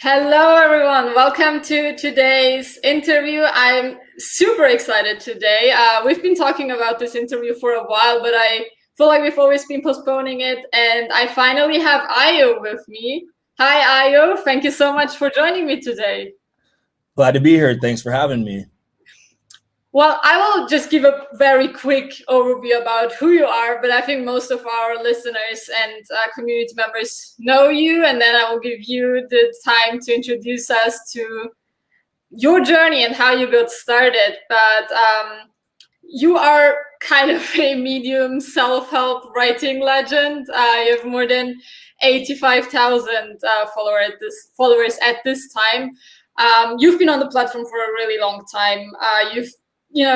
Hello, everyone. Welcome to today's interview. I'm super excited today. We've been talking about this interview for a while, but I feel like we've always been postponing it. And I finally have Ayo with me. Hi, Ayo. Thank you so much for joining me today. Glad to be here. Thanks for having me. Well, I will just give a very quick overview about who you are, but I think most of our listeners and community members know you, and then I will give you the time to introduce us to your journey and how you got started. But you are kind of a medium self-help writing legend. You have more than 85,000 followers at this time. You've been on the platform for a really long time. You've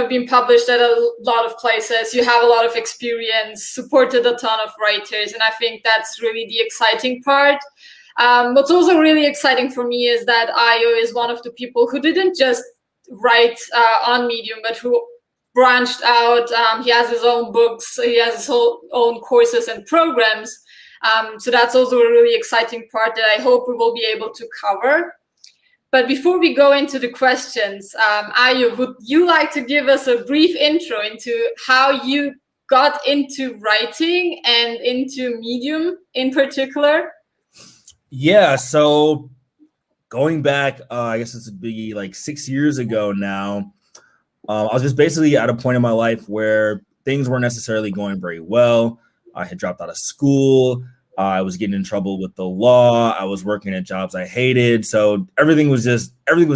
been published at a lot of places. You have a lot of experience, supported a ton of writers, and I think that's really the exciting part. What's also really exciting for me is that Ayo is one of the people who didn't just write on Medium, but who branched out. He has his own books, he has his own courses and programs. So that's also a really exciting part that I hope we will be able to cover. But before we go into the questions, Ayo, would you like to give us a brief intro into how you got into writing and into Medium in particular? Yeah, so going back, I guess this would be like 6 years ago now. I was just basically at a point in my life where things weren't necessarily going very well. I had dropped out of school. I was getting in trouble with the law. I was working at jobs I hated. So everything was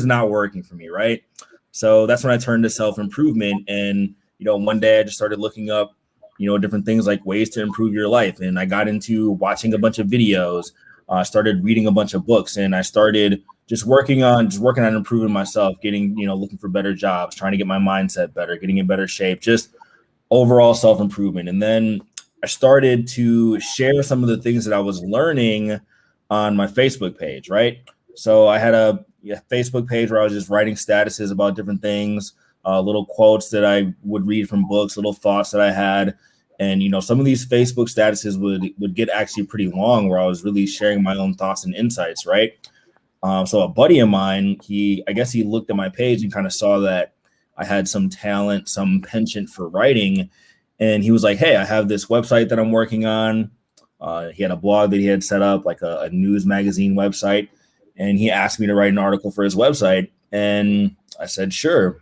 not working for me, right? So that's when I turned to self-improvement. And, one day I just started looking up, different things like ways to improve your life. And I got into watching a bunch of videos. I started reading a bunch of books, and I started just working on improving myself, getting, looking for better jobs, trying to get my mindset better, getting in better shape, just overall self-improvement. And then I started to share some of the things that I was learning on my Facebook page, right? So I had a Facebook page where I was just writing statuses about different things, little quotes that I would read from books, little thoughts that I had. And, some of these Facebook statuses would get actually pretty long, where I was really sharing my own thoughts and insights, right? So a buddy of mine, I guess he looked at my page and kind of saw that I had some talent, some penchant for writing. And he was like, hey, I have this website that I'm working on. He had a blog that he had set up, like a news magazine website. And he asked me to write an article for his website. And I said, sure.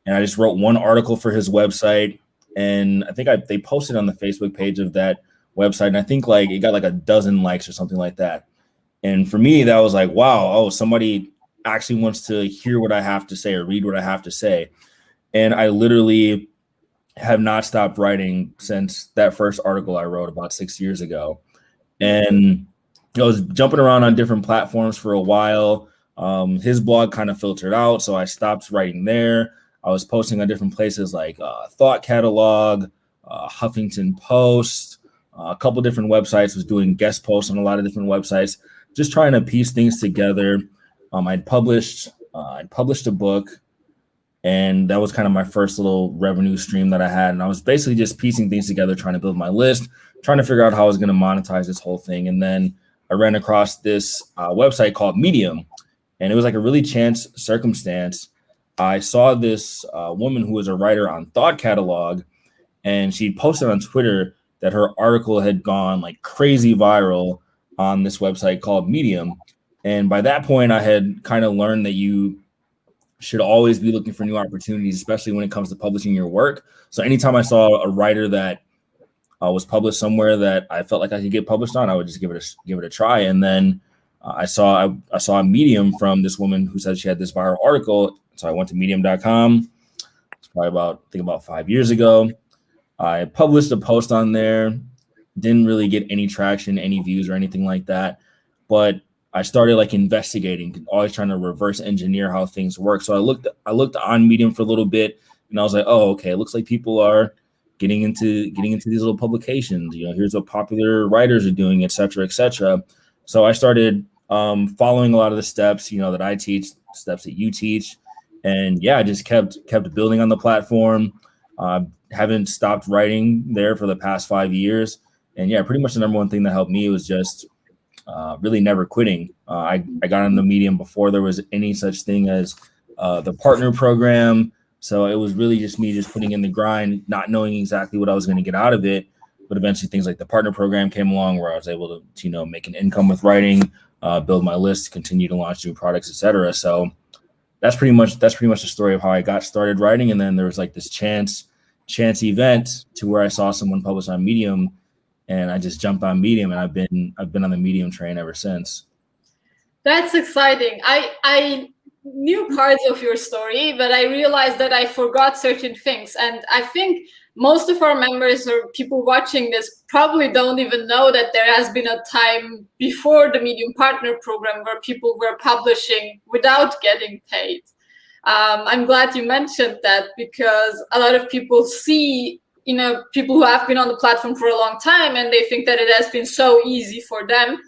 And I just wrote one article for his website. And I think they posted on the Facebook page of that website. And I think it got like a dozen likes or something like that. And for me, that was like, wow, somebody actually wants to hear what I have to say or read what I have to say. And I literally have not stopped writing since that first article I wrote about 6 years ago. And I was jumping around on different platforms for a while. His blog kind of filtered out, so I stopped writing there. I was posting on different places like Thought Catalog, Huffington Post, a couple different websites, was doing guest posts on a lot of different websites, just trying to piece things together. I'd published a book, and that was kind of my first little revenue stream that I had. And I was basically just piecing things together, trying to build my list, trying to figure out how I was going to monetize this whole thing. And then I ran across this website called Medium, and it was like a really chance circumstance. I saw this woman who was a writer on Thought Catalog, and she posted on Twitter that her article had gone like crazy viral on this website called Medium. And by that point, I had kind of learned that you should always be looking for new opportunities, especially when it comes to publishing your work. So anytime I saw a writer that was published somewhere that I felt like I could get published on, I would just give it a try. And then I saw a Medium from this woman who said she had this viral article. So I went to medium.com. It's probably about 5 years ago. I published a post on there. Didn't really get any traction, any views or anything like that. But I started investigating, always trying to reverse engineer how things work. So I looked on Medium for a little bit, and I was like, oh, okay, it looks like people are getting into these little publications. Here's what popular writers are doing, et cetera, et cetera. So I started following a lot of the steps, that I teach, steps that you teach. And yeah, I just kept building on the platform. Haven't stopped writing there for the past 5 years. And yeah, pretty much the number one thing that helped me was just really never quitting. I got on the Medium before there was any such thing as the partner program. So it was really just me just putting in the grind, not knowing exactly what I was going to get out of it. But eventually things like the partner program came along where I was able to make an income with writing, build my list, continue to launch new products, etc. So that's pretty much the story of how I got started writing. And then there was like this chance event to where I saw someone publish on Medium, and I just jumped on Medium, and I've been on the Medium train ever since. That's exciting. I knew parts of your story, but I realized that I forgot certain things. And I think most of our members or people watching this probably don't even know that there has been a time before the Medium Partner Program where people were publishing without getting paid. I'm glad you mentioned that, because a lot of people see, people who have been on the platform for a long time, and they think that it has been so easy for them,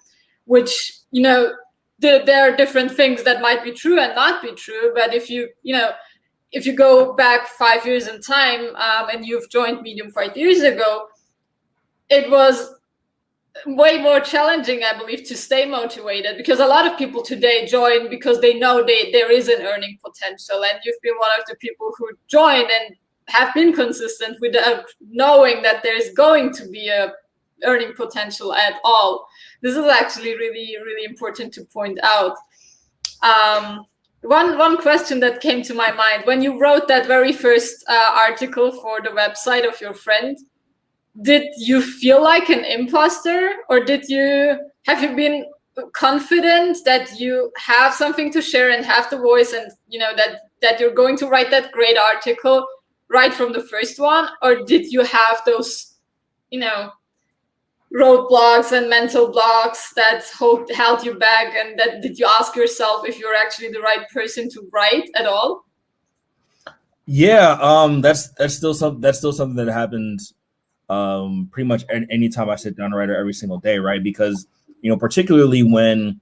which, there are different things that might be true and not be true. But if you go back 5 years in time, and you've joined Medium 5 years ago, it was way more challenging, I believe, to stay motivated, because a lot of people today join because they know there is an earning potential. And you've been one of the people who join and have been consistent without knowing that there's going to be a earning potential at all. This is actually really, really important to point out. One question that came to my mind when you wrote that very first article for the website of your friend, did you feel like an imposter, or have you been confident that you have something to share and have the voice, and that you're going to write that great article right from the first one? Or did you have those roadblocks and mental blocks that held you back, and did you ask yourself if you're actually the right person to write at all? Yeah, that's still something that happens pretty much anytime I sit down to write every single day, right? Because particularly when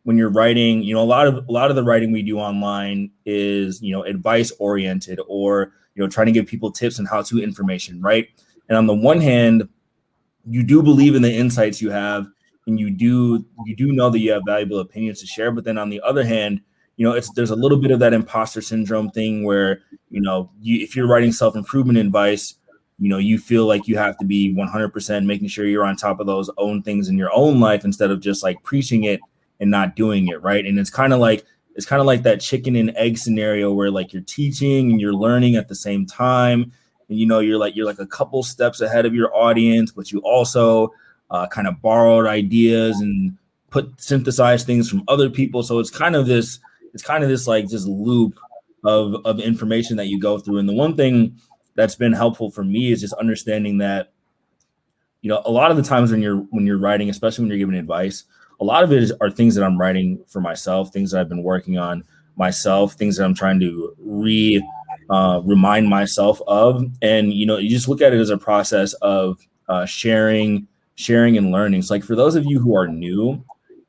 you're writing, a lot of the writing we do online is advice oriented, or trying to give people tips and how-to information, right? And on the one hand, you do believe in the insights you have, and you do know that you have valuable opinions to share. But then on the other hand, there's a little bit of that imposter syndrome thing where if you're writing self-improvement advice, you feel like you have to be 100% making sure you're on top of those own things in your own life, instead of just like preaching it and not doing it, right? And it's kind of like that chicken and egg scenario where like you're teaching and you're learning at the same time. And you're like a couple steps ahead of your audience, but you also kind of borrowed ideas and synthesized things from other people. So it's kind of this like just loop of information that you go through. And the one thing that's been helpful for me is just understanding that, a lot of the times when you're writing, especially when you're giving advice, a lot of it are things that I'm writing for myself, things that I've been working on myself, things that I'm trying to remind myself of. And you just look at it as a process of sharing and learning. So like for those of you who are new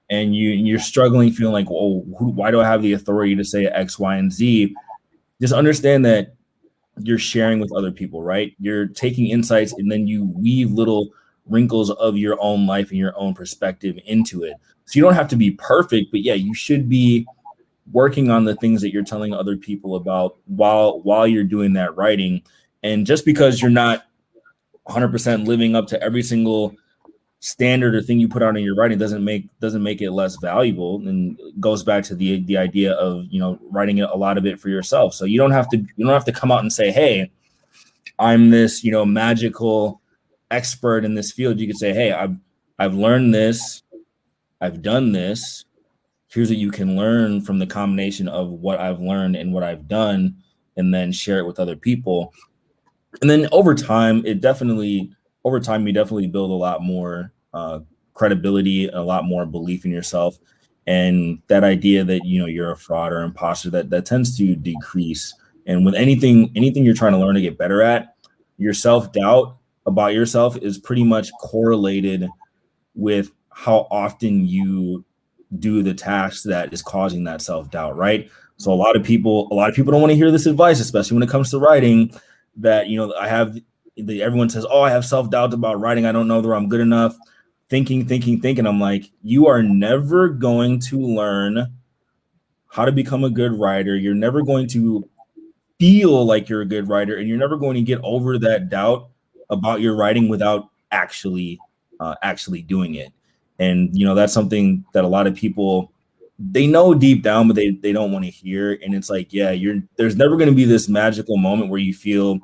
and you're struggling, feeling like, why do I have the authority to say X, Y, and Z? Just understand that you're sharing with other people, right? You're taking insights and then you weave little wrinkles of your own life and your own perspective into it. So you don't have to be perfect, but yeah, you should be working on the things that you're telling other people about while you're doing that writing. And just because you're not 100% living up to every single standard or thing you put out in your writing doesn't make it less valuable, and goes back to the idea of writing a lot of it for yourself. So you don't have to come out and say, hey, I'm this magical expert in this field. You could say, hey, I've learned this, I've done this. Here's what you can learn from the combination of what I've learned and what I've done, and then share it with other people. And then over time, you definitely build a lot more credibility, a lot more belief in yourself. And that idea that, you're a fraud or imposter, that tends to decrease. And with anything you're trying to learn to get better at, your self-doubt about yourself is pretty much correlated with how often you do the tasks that is causing that self-doubt, right? So a lot of people don't want to hear this advice, especially when it comes to writing, that everyone says, oh, I have self-doubt about writing, I don't know that I'm good enough. thinking. I'm like, you are never going to learn how to become a good writer. You're never going to feel like you're a good writer, and you're never going to get over that doubt about your writing without actually doing it. And that's something that a lot of people, they know deep down, but they don't want to hear. And it's like, yeah, there's never going to be this magical moment where you feel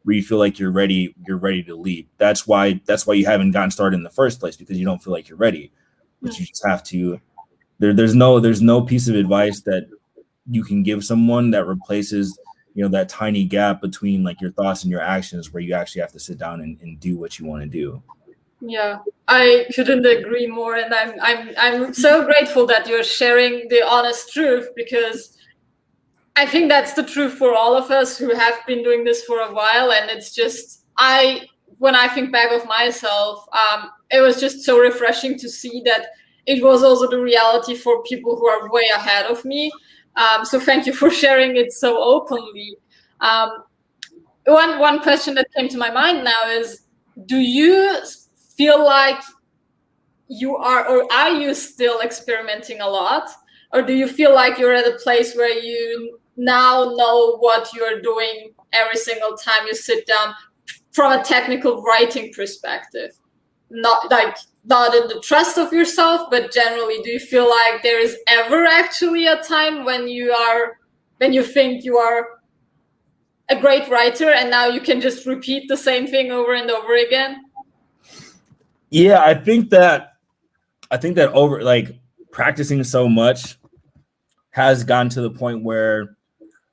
like you're ready to leap. That's why you haven't gotten started in the first place, because you don't feel like you're ready. But you just have to. There's no piece of advice that you can give someone that replaces that tiny gap between like your thoughts and your actions, where you actually have to sit down and do what you want to do. Yeah, I couldn't agree more, and I'm so grateful that you're sharing the honest truth, because I think that's the truth for all of us who have been doing this for a while. And it's just, when I think back of myself, it was just so refreshing to see that it was also the reality for people who are way ahead of me. So thank you for sharing it so openly. One question that came to my mind now is, do you feel like you are you still experimenting a lot? Or do you feel like you're at a place where you now know what you're doing every single time you sit down from a technical writing perspective? Not in the trust of yourself, but generally, do you feel like there is ever actually a time when you think you are a great writer and now you can just repeat the same thing over and over again? Yeah, I think that over like practicing so much has gotten to the point where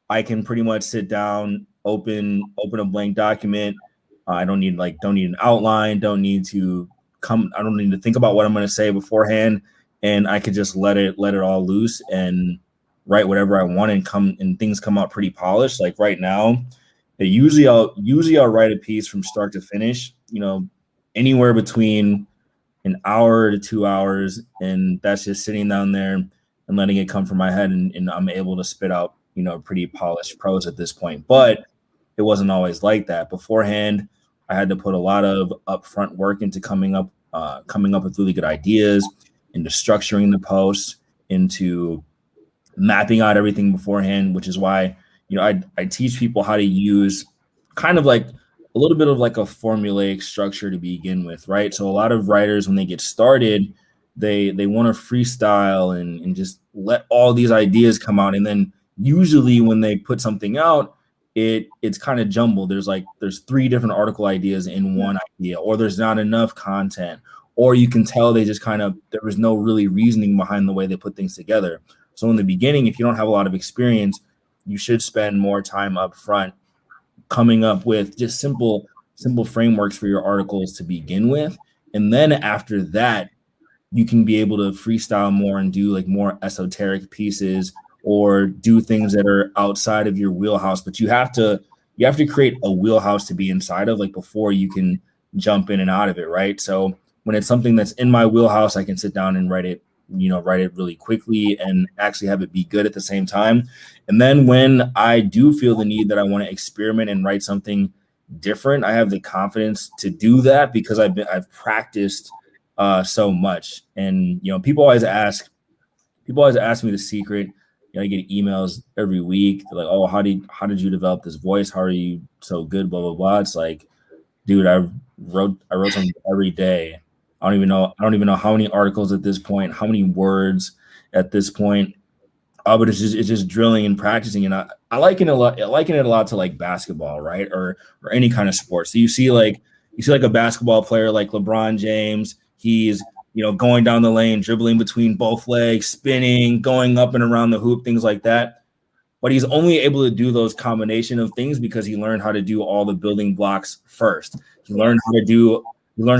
I can pretty much sit down, open a blank document. I don't need an outline, don't need to think about what I'm going to say beforehand, and I could just let it all loose and write whatever I want, and things come out pretty polished. Like right now, usually I'll write a piece from start to finish, anywhere between an hour to 2 hours, and that's just sitting down there and letting it come from my head, and I'm able to spit out pretty polished prose at this point. But it wasn't always like that beforehand. I had to put a lot of upfront work into coming up with really good ideas, into structuring the post, into mapping out everything beforehand, which is why I teach people how to use kind of like a little bit of like a formulaic structure to begin with, right? So a lot of writers, when they get started, they want to freestyle and just let all these ideas come out, and then usually when they put something out, it's kind of jumbled. There's 3 different article ideas in one idea, or there's not enough content, or you can tell they just there was no really reasoning behind the way they put things together. So in the beginning, if you don't have a lot of experience, you should spend more time up front coming up with just simple frameworks for your articles to begin with. And then after that, you can be able to freestyle more and do like more esoteric pieces, or do things that are outside of your wheelhouse. But you have to create a wheelhouse to be inside of, like, before you can jump in and out of it, right? So when it's something that's in my wheelhouse, I can sit down and write it really quickly and actually have it be good at the same time. And then when I do feel the need that I want to experiment and write something different, I have the confidence to do that because I've practiced so much. And people always ask me the secret. I get emails every week. They're like, "Oh, how did you develop this voice? How are you so good?" Blah blah blah. It's like, dude, I wrote something every day. I don't even know how many articles at this point, how many words at this point. But it's just drilling and practicing, and I liken it a lot. I liken it a lot to like basketball, right, or any kind of sport. So you see like a basketball player like LeBron James. He's going down the lane, dribbling between both legs, spinning, going up and around the hoop, things like that. But he's only able to do those combination of things because he learned how to do all the building blocks first. He learned how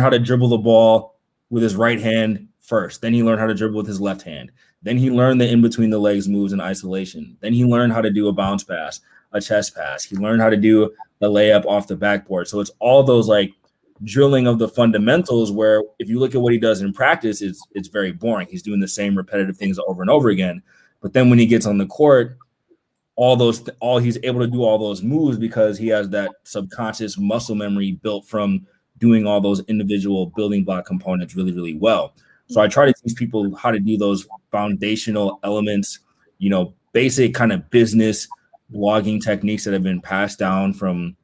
to dribble the ball with his right hand first. Then he learned how to dribble with his left hand. Then he learned the in between the legs moves in isolation. Then he learned how to do a bounce pass, a chest pass. He learned how to do a layup off the backboard. So it's all those like drilling of the fundamentals, where if you look at what he does in practice, it's very boring. He's doing the same repetitive things over and over again. But then when he gets on the court, he's able to do all those moves because he has that subconscious muscle memory built from doing all those individual building block components really, really well. So I try to teach people how to do those foundational elements, basic kind of business blogging techniques that have been passed down from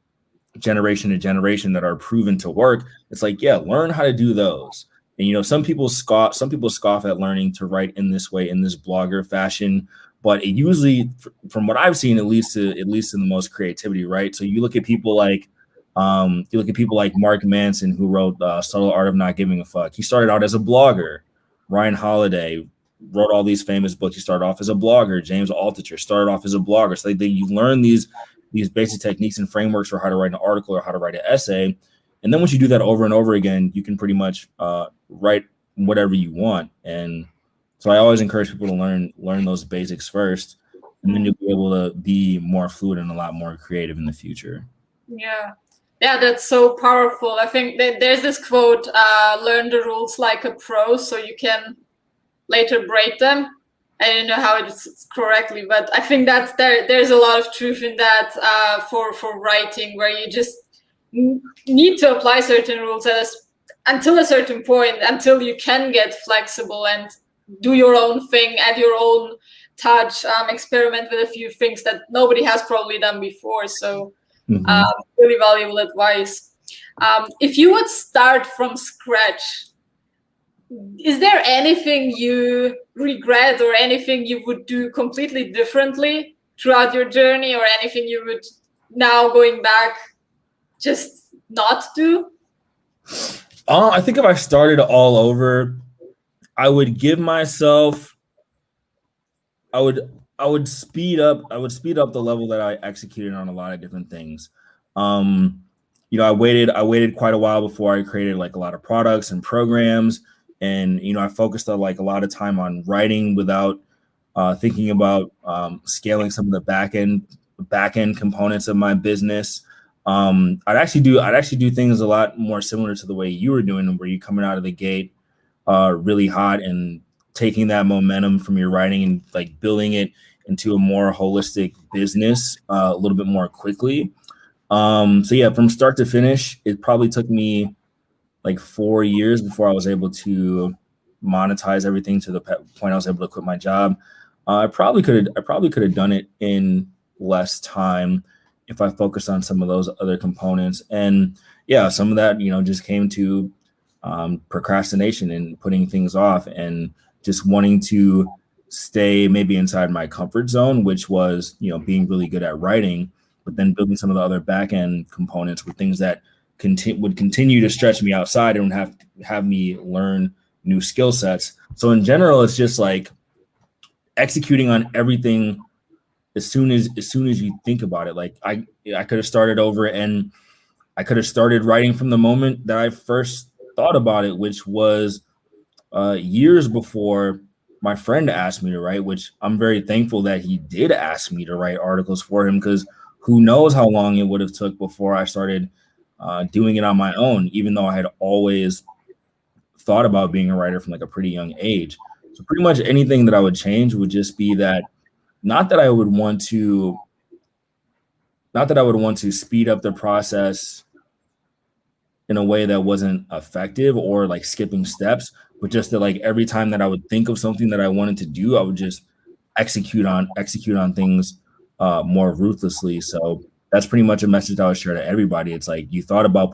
generation to generation that are proven to work. It's like, yeah, learn how to do those. And some people scoff at learning to write in this way, in this blogger fashion, but it usually, from what I've seen, at least in the most creativity, right? So you look at people like Mark Manson, who wrote Subtle Art of Not Giving a Fuck. He started out as a blogger. Ryan Holiday wrote all these famous books. He started off as a blogger. James Altucher started off as a blogger. So you learn these basic techniques and frameworks for how to write an article or how to write an essay. And then once you do that over and over again, you can pretty much write whatever you want. And so I always encourage people to learn those basics first, and then you'll be able to be more fluid and a lot more creative in the future. Yeah, that's so powerful. I think that there's this quote, learn the rules like a pro so you can later break them. I don't know how it's correctly, but I think that's there's a lot of truth in that for writing, where you just need to apply certain rules until a certain point, until you can get flexible and do your own thing, add your own touch, experiment with a few things that nobody has probably done before. So really valuable advice. If you would start from scratch, is there anything you regret or anything you would do completely differently throughout your journey, or anything you would now going back just not do? I think if I started all over, I would give myself, I would speed up the level that I executed on a lot of different things. I waited quite a while before I created like a lot of products and programs. And, I focused on like a lot of time on writing without thinking about scaling some of the back end components of my business. I'd actually do things a lot more similar to the way you were doing them, where you're coming out of the gate really hot and taking that momentum from your writing and like building it into a more holistic business a little bit more quickly. So yeah, from start to finish, it probably took me like 4 years before I was able to monetize everything to the point I was able to quit my job. I probably could have done it in less time if I focused on some of those other components. And yeah, some of that, just came to procrastination and putting things off and just wanting to stay maybe inside my comfort zone, which was, being really good at writing, but then building some of the other back end components with things that would continue to stretch me outside and have me learn new skill sets. So in general, it's just like executing on everything as soon as you think about it. Like I could have started over, and I could have started writing from the moment that I first thought about it, which was years before my friend asked me to write, which I'm very thankful that he did ask me to write articles for him, because who knows how long it would have took before I started doing it on my own, even though I had always thought about being a writer from like a pretty young age. So pretty much anything that I would change would just be that, not that I would want to speed up the process in a way that wasn't effective or like skipping steps, but just that like every time that I would think of something that I wanted to do, I would just execute on things more ruthlessly. So that's pretty much a message I would share to everybody. It's like you thought about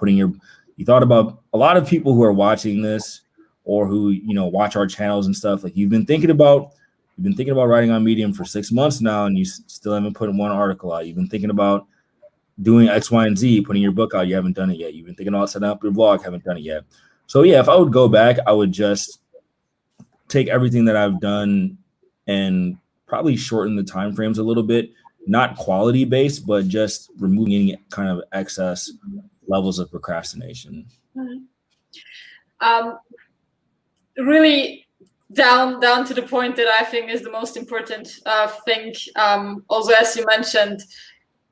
a lot of people who are watching this or who, watch our channels and stuff, like you've been thinking about writing on Medium for 6 months now, and you still haven't put one article out. You've been thinking about doing X, Y, and Z, putting your book out. You haven't done it yet. You've been thinking about setting up your blog, haven't done it yet. So yeah, if I would go back, I would just take everything that I've done and probably shorten the time frames a little bit, not quality based, but just removing any kind of excess levels of procrastination. Really down to the point that I think is the most important thing. Also, as you mentioned,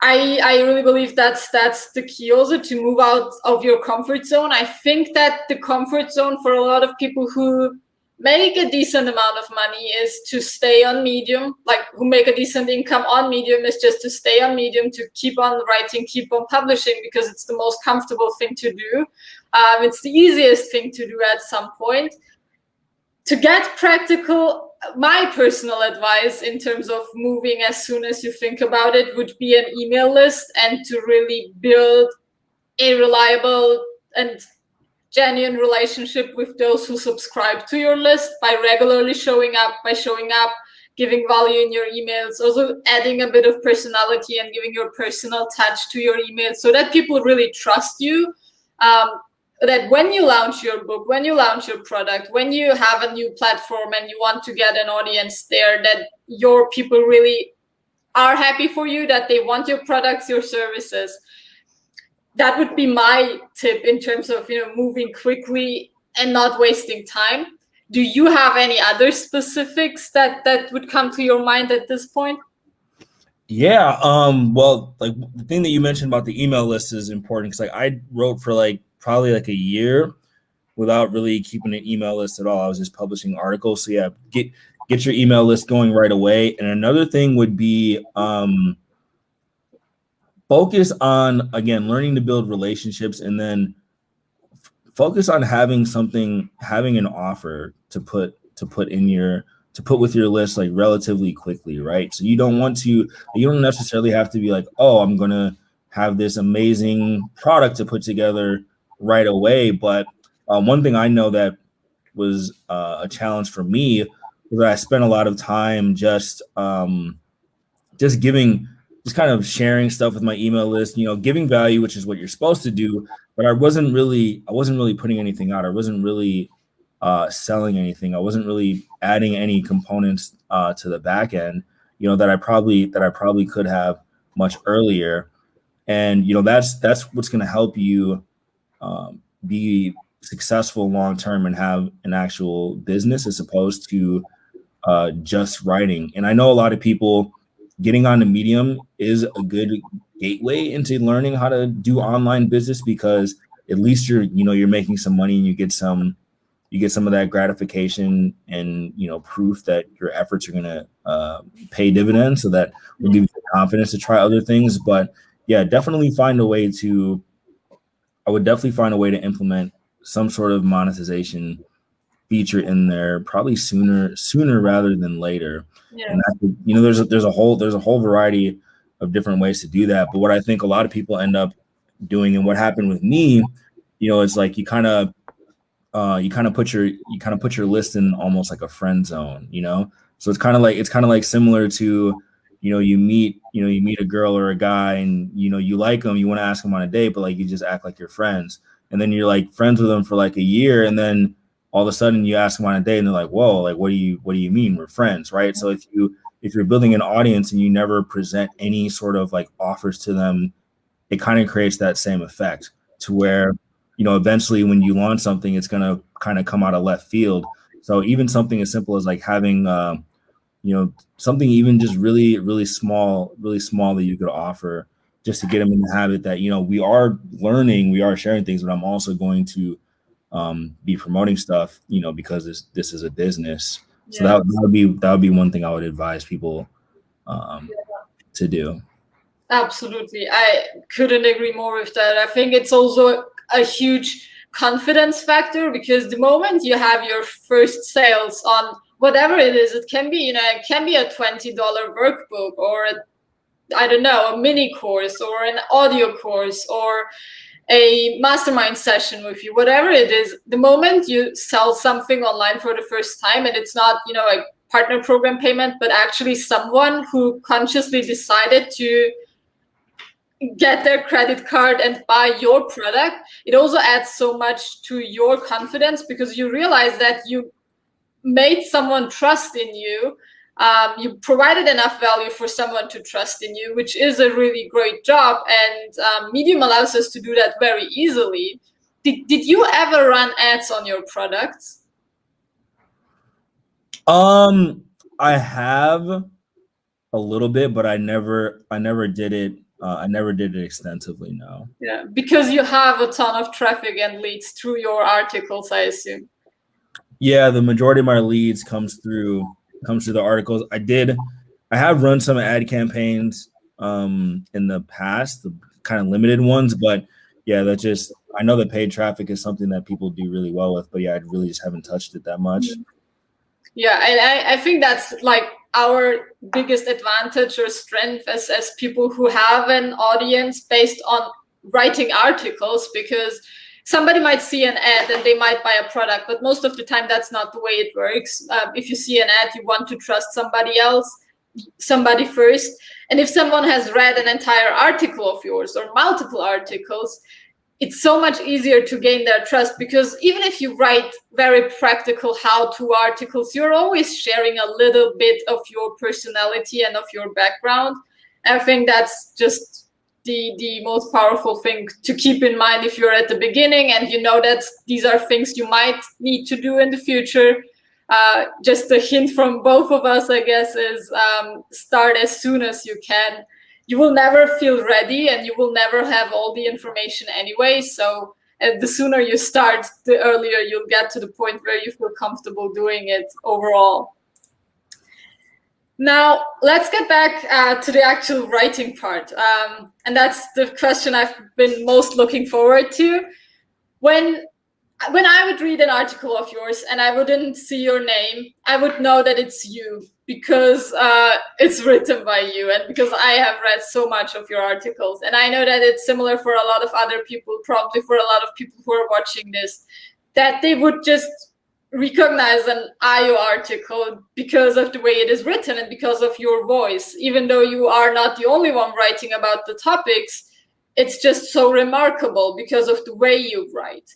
I really believe that's the key also, to move out of your comfort zone. I think that the comfort zone for a lot of people who make a decent amount of money is to stay on Medium, like who make a decent income on Medium is just to stay on Medium, to keep on writing, keep on publishing, because it's the most comfortable thing to do. It's the easiest thing to do at some point. To get practical, my personal advice in terms of moving as soon as you think about it would be an email list, and to really build a reliable and genuine relationship with those who subscribe to your list by regularly showing up, giving value in your emails, also adding a bit of personality and giving your personal touch to your emails so that people really trust you. That when you launch your book, when you launch your product, when you have a new platform and you want to get an audience there, that your people really are happy for you, that they want your products, your services. That would be my tip in terms of, moving quickly and not wasting time. Do you have any other specifics that would come to your mind at this point? Yeah. Well, like the thing that you mentioned about the email list is important, because like I wrote for like probably like a year without really keeping an email list at all. I was just publishing articles. So yeah, get your email list going right away. And another thing would be focus on, again, learning to build relationships, and then focus on having an offer to put with your list like relatively quickly, right? So you don't necessarily have to be like, oh, I'm gonna have this amazing product to put together right away. But one thing I know that was a challenge for me was that I spent a lot of time just kind of sharing stuff with my email list, giving value, which is what you're supposed to do. But I wasn't really putting anything out. I wasn't really selling anything. I wasn't really adding any components to the back end, that I probably could have much earlier. And that's what's going to help you be successful long term and have an actual business, as opposed to just writing. And I know a lot of people, getting on the Medium is a good gateway into learning how to do online business, because at least you're making some money, and you get some of that gratification and proof that your efforts are going to pay dividends. So that will give you the confidence to try other things. But yeah, I would definitely find a way to implement some sort of monetization feature in there, probably sooner rather than later. Yeah. And there's a whole variety of different ways to do that. But what I think a lot of people end up doing, and what happened with me, it's like you kind of put your list in almost like a friend zone, So it's kind of like similar to, you meet a girl or a guy, and you like them, you want to ask them on a date, but like you just act like you're friends, and then you're like friends with them for like a year, and then all of a sudden you ask them on a date, and they're like, whoa, like what do you mean we're friends, right? So if you're building an audience and you never present any sort of like offers to them, it kind of creates that same effect, to where eventually when you launch something, it's going to kind of come out of left field. So even something as simple as like having something even just really, really small that you could offer, just to get them in the habit that we are learning, we are sharing things, but I'm also going to be promoting stuff, because this is a business. So that would be one thing I would advise people to do. Absolutely. I couldn't agree more with that. I think it's also a huge confidence factor, because the moment you have your first sales on whatever it is, it can be, it can be a $20 workbook, or a mini course, or an audio course, or a mastermind session with you, whatever it is, the moment you sell something online for the first time, and it's not, a partner program payment, but actually someone who consciously decided to get their credit card and buy your product, it also adds so much to your confidence, because you realize that you made someone trust in you. You provided enough value for someone to trust in you, which is a really great job. And Medium allows us to do that very easily. Did you ever run ads on your products? I have a little bit, but I never did it. I never did it extensively, no. Yeah, because you have a ton of traffic and leads through your articles, I assume. Yeah, the majority of my leads comes through the articles. I have run some ad campaigns in the past, the kind of limited ones, but yeah, that just I know that paid traffic is something that people do really well with, but yeah, I really just haven't touched it that much. Yeah, and I think that's like our biggest advantage or strength as people who have an audience based on writing articles, because somebody might see an ad and they might buy a product, but most of the time that's not the way it works. If you see an ad, you want to trust somebody first. And if someone has read an entire article of yours or multiple articles, it's so much easier to gain their trust, because even if you write very practical how-to articles, you're always sharing a little bit of your personality and of your background. I think that's just the most powerful thing to keep in mind if you're at the beginning and you know that these are things you might need to do in the future. Just a hint from both of us, I guess, is start as soon as you can. You will never feel ready and you will never have all the information anyway. So the sooner you start, the earlier you'll get to the point where you feel comfortable doing it overall. Now, let's get back to the actual writing part. And that's the question I've been most looking forward to. When I would read an article of yours and I wouldn't see your name, I would know that it's you, because it's written by you and because I have read so much of your articles. And I know that it's similar for a lot of other people, probably for a lot of people who are watching this, that they would just recognize an Ayo article because of the way it is written and because of your voice. Even though you are not the only one writing about the topics, it's just so remarkable because of the way you write.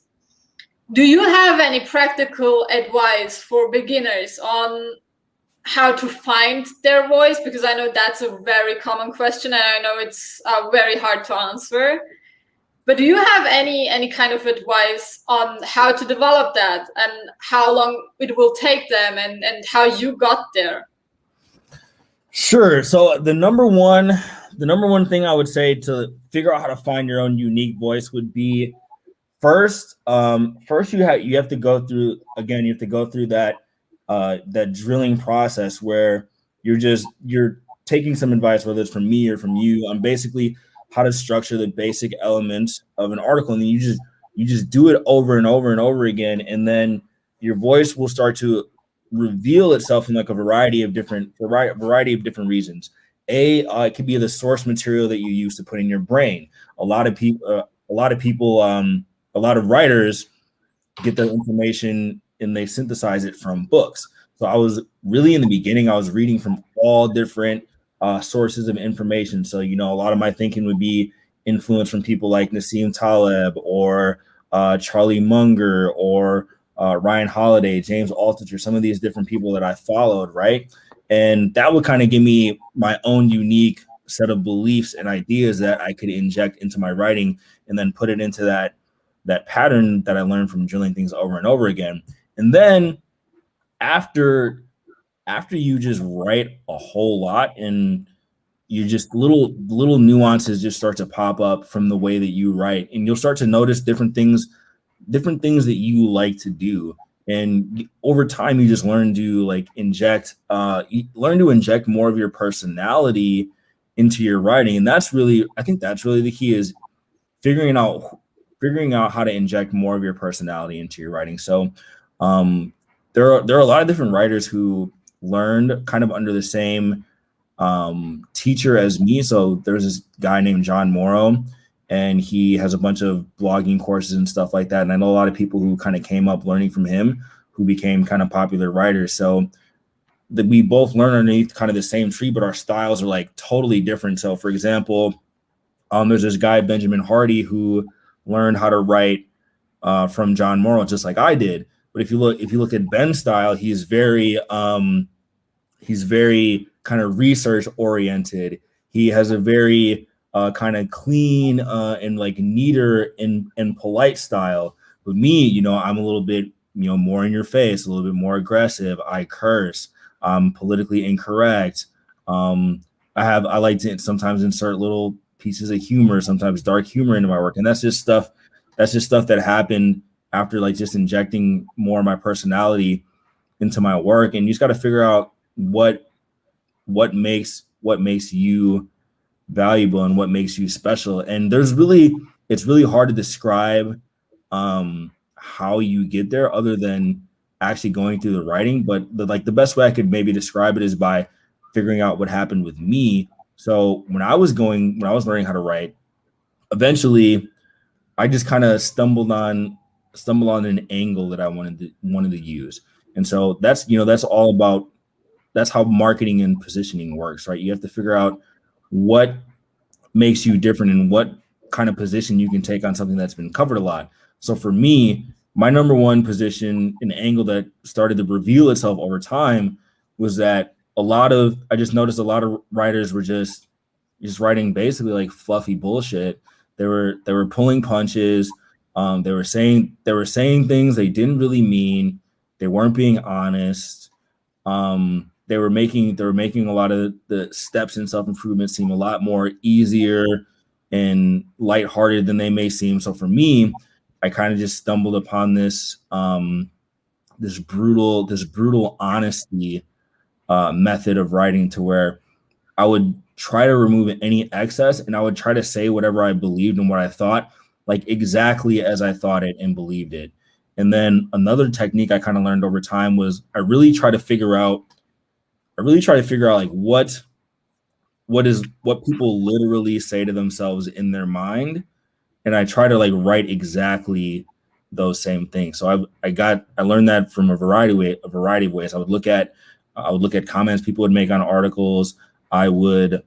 Do you have any practical advice for beginners on how to find their voice? Because I know that's a very common question and I know it's very hard to answer. But do you have any kind of advice on how to develop that and how long it will take them and how you got there? Sure. So the number one thing I would say to figure out how to find your own unique voice would be first you have to go through that drilling process where you're taking some advice, whether it's from me or from you, on basically how to structure the basic elements of an article, and then you just do it over and over and over again, and then your voice will start to reveal itself in like a variety of different reasons. It could be the source material that you use to put in your brain. A lot of writers get their information and they synthesize it from books. So I was really, in the beginning, I was reading from all different sources of information. So, a lot of my thinking would be influenced from people like Nassim Taleb or Charlie Munger or Ryan Holiday, James Altucher, some of these different people that I followed, right? And that would kind of give me my own unique set of beliefs and ideas that I could inject into my writing and then put it into that pattern that I learned from drilling things over and over again. And then after you just write a whole lot and you just little nuances just start to pop up from the way that you write, and you'll start to notice different things that you like to do. And over time, you just learn to inject more of your personality into your writing. And I think that's really the key, is figuring out how to inject more of your personality into your writing. So there are a lot of different writers who learned kind of under the same teacher as me. So there's this guy named John Morrow, and he has a bunch of blogging courses and stuff like that. And I know a lot of people who kind of came up learning from him who became kind of popular writers. So that we both learn underneath kind of the same tree, but our styles are like totally different. So for example, there's this guy, Benjamin Hardy, who learned how to write from John Morrow, just like I did. But if you look at Ben's style, he's very kind of research oriented. He has a very kind of clean and like neater and polite style. With me, I'm a little bit more in your face, a little bit more aggressive. I curse. I'm politically incorrect. I like to sometimes insert little pieces of humor, sometimes dark humor into my work, and that's just stuff that happened after just injecting more of my personality into my work. And you just got to figure out what makes you valuable and what makes you special. And it's really hard to describe how you get there other than actually going through the writing. But the best way I could maybe describe it is by figuring out what happened with me. So when I was learning how to write, eventually I just kind of stumbled on an angle that I wanted to use. And so that's all about, that's how marketing and positioning works, right? You have to figure out what makes you different and what kind of position you can take on something that's been covered a lot. So for me, my number one position, an angle that started to reveal itself over time, was that I just noticed a lot of writers were just writing basically like fluffy bullshit. They were pulling punches. They were saying things they didn't really mean. They weren't being honest. They were making a lot of the steps in self-improvement seem a lot more easier and lighthearted than they may seem. So for me, I kind of just stumbled upon this brutal honesty method of writing, to where I would try to remove any excess, and I would try to say whatever I believed and what I thought, like exactly as I thought it and believed it. And then another technique I kind of learned over time was I really try to figure out like what people literally say to themselves in their mind, and I try to like write exactly those same things. So I learned that from a variety of ways. I would look at comments people would make on articles. I would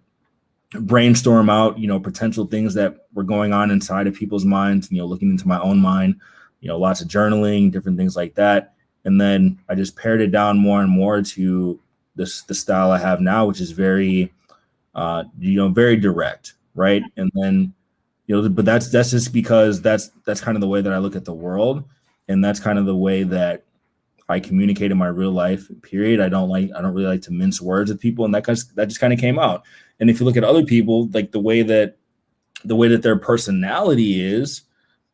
brainstorm out, potential things that were going on inside of people's minds, looking into my own mind, lots of journaling, different things like that. And then I just pared it down more and more to the style I have now, which is very, very direct, right? And then, but that's just because that's kind of the way that I look at the world, and that's kind of the way that I communicate in my real life. Period. I don't really like to mince words with people, and that just kind of came out. And if you look at other people, like the way that their personality is,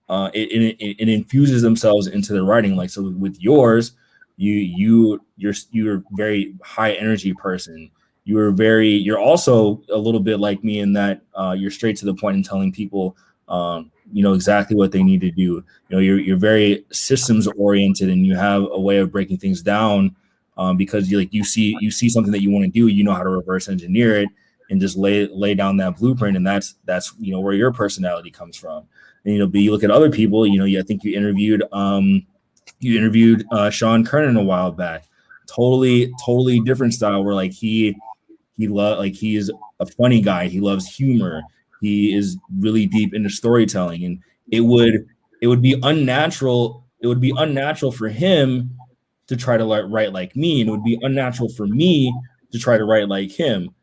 it infuses themselves into their writing. Like, so with yours, you're a very high energy person. You're also a little bit like me in that you're straight to the point in telling people exactly what they need to do. You're very systems oriented, and you have a way of breaking things down, because you see something that you want to do, how to reverse engineer it and just lay down that blueprint. And that's where your personality comes from. And but you look at other people, I think you interviewed Sean Kernan a while back. Totally different style, where like he is a funny guy. He loves humor. He is really deep into storytelling, and it would be unnatural. It would be unnatural for him to try to write like me, and it would be unnatural for me to try to write like him.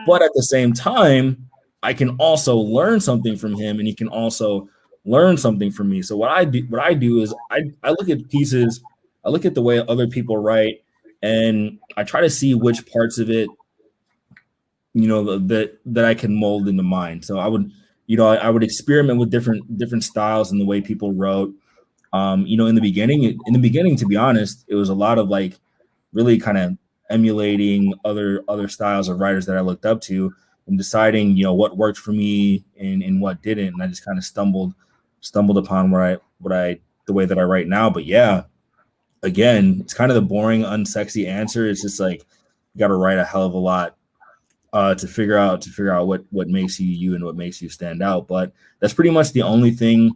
But at the same time, I can also learn something from him, and he can also learn something from me. So what I do is I look at pieces, I look at the way other people write, and I try to see which parts of it, that I can mold into mine. So I would experiment with different styles and the way people wrote. In the beginning, to be honest, it was a lot of like really kind of emulating other styles of writers that I looked up to, and deciding, what worked for me and what didn't. And I just kind of stumbled upon the way that I write now. But yeah, again, it's kind of the boring, unsexy answer. It's just like you got to write a hell of a lot to figure out what makes you you and what makes you stand out. But that's pretty much the only things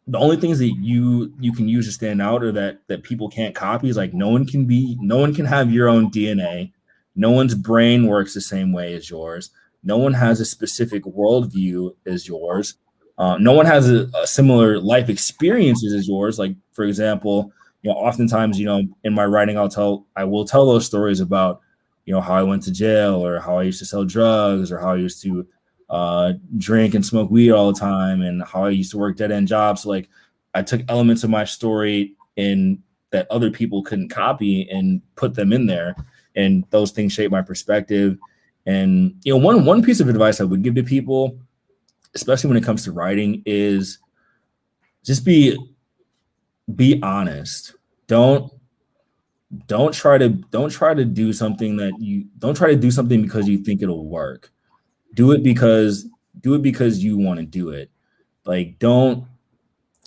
that you can use to stand out, or that people can't copy, is like no one can have your own DNA. No one's brain works the same way as yours. No one has a specific worldview as yours. No one has a similar life experiences as yours. Like, for example, oftentimes, in my writing, I will tell those stories about, how I went to jail, or how I used to sell drugs, or how I used to drink and smoke weed all the time, and how I used to work dead end jobs. So, like, I took elements of my story in that other people couldn't copy and put them in there, and those things shape my perspective. And one piece of advice I would give to people, especially when it comes to writing, is just be honest. Don't try to do something because you think it'll work. Do it because you want to do it. Like, don't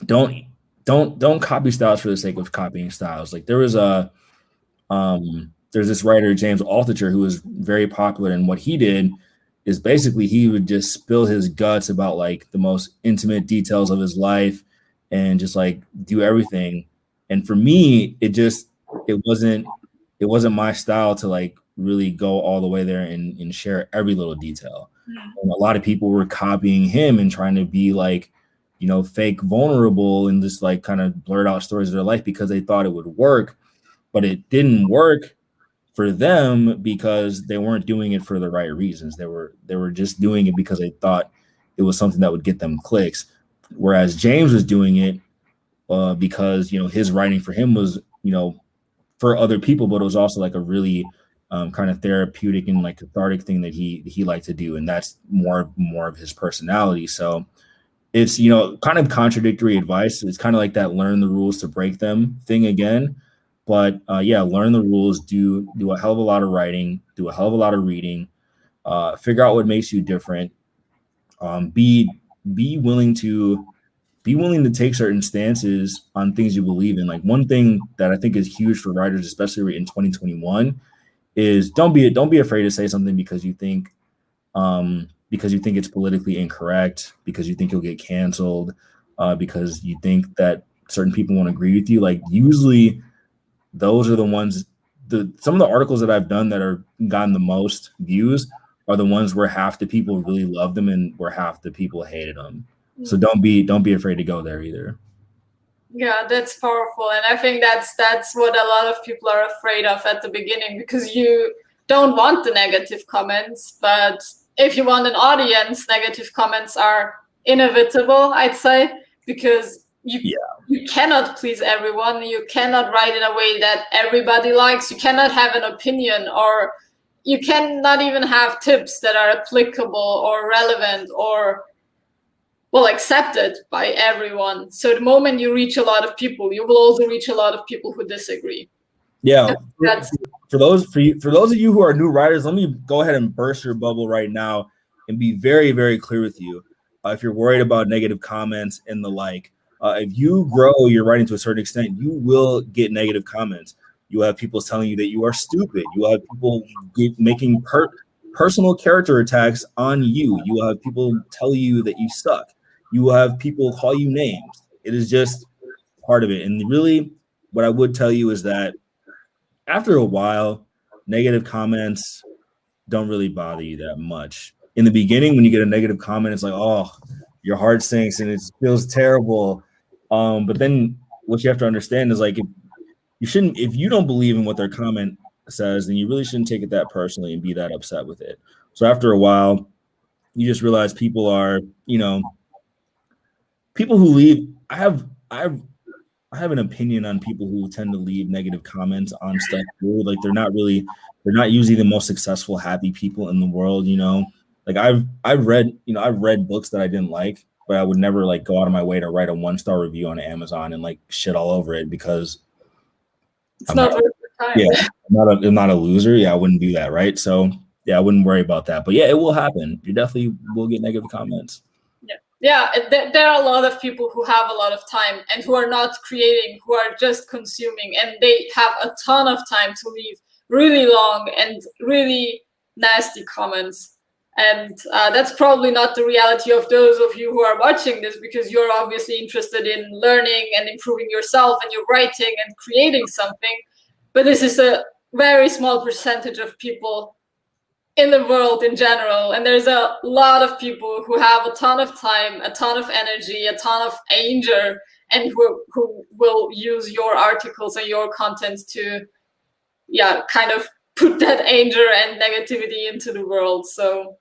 don't don't copy styles for the sake of copying styles. Like there was there's this writer James Altucher who was very popular, and what he did is basically he would just spill his guts about like the most intimate details of his life and just like do everything. And for me, it wasn't it wasn't my style to like really go all the way there and share every little detail. And a lot of people were copying him and trying to be like, you know, fake vulnerable and just like kind of blurt out stories of their life because they thought it would work, but it didn't work for them because they weren't doing it for the right reasons. They were just doing it because they thought it was something that would get them clicks. Whereas James was doing it because you know his writing for him was you know for other people, but it was also like a really kind of therapeutic and like cathartic thing that he liked to do, and that's more of his personality. So it's you know kind of contradictory advice. It's kind of like that learn the rules to break them thing again. But yeah, learn the rules, do a hell of a lot of writing, do a hell of a lot of reading, figure out what makes you different. Be be willing to be willing to take certain stances on things you believe in. Like one thing that I think is huge for writers, especially in 2021, is don't be afraid to say something because you think it's politically incorrect, because you think you'll get canceled, because you think that certain people won't agree with you. Like usually those are the ones some of the articles that I've done that are gotten the most views are the ones where half the people really love them and where half the people hated them. So don't be afraid to go there either. Yeah, that's powerful. And I think that's what a lot of people are afraid of at the beginning, because you don't want the negative comments, but if you want an audience, negative comments are inevitable, I'd say, because you cannot please everyone. You cannot write in a way that everybody likes. You cannot have an opinion, or you cannot even have tips that are applicable or relevant or well accepted by everyone. So the moment you reach a lot of people, you will also reach a lot of people who disagree. Yeah, for those of you who are new writers, let me go ahead and burst your bubble right now and be very very clear with you. If you're worried about negative comments and the like, if you grow your writing to a certain extent, you will get negative comments. You will have people telling you that you are stupid. You will have people making personal character attacks on you. You will have people tell you that you suck. You will have people call you names. It is just part of it. And really, what I would tell you is that after a while, negative comments don't really bother you that much. In the beginning, when you get a negative comment, it's like, oh, your heart sinks and it feels terrible. But then what you have to understand is like if you don't believe in what their comment says, then you really shouldn't take it that personally and be that upset with it. So after a while, you just realize people are, you know, people who leave. I have an opinion on people who tend to leave negative comments on stuff. Like they're not usually the most successful, happy people in the world, you know. Like I've read books that I didn't like, but I would never like go out of my way to write a 1-star review on Amazon and like shit all over it because it's not worth the time. Yeah, I'm not a loser. Yeah, I wouldn't do that, right? So yeah, I wouldn't worry about that. But yeah, it will happen. You definitely will get negative comments. Yeah, there are a lot of people who have a lot of time and who are not creating, who are just consuming, and they have a ton of time to leave really long and really nasty comments. And that's probably not the reality of those of you who are watching this, because you're obviously interested in learning and improving yourself and your writing and creating something. But this is a very small percentage of people in the world in general, and there's a lot of people who have a ton of time, a ton of energy, a ton of anger, and who will use your articles and your content to kind of put that anger and negativity into the world. So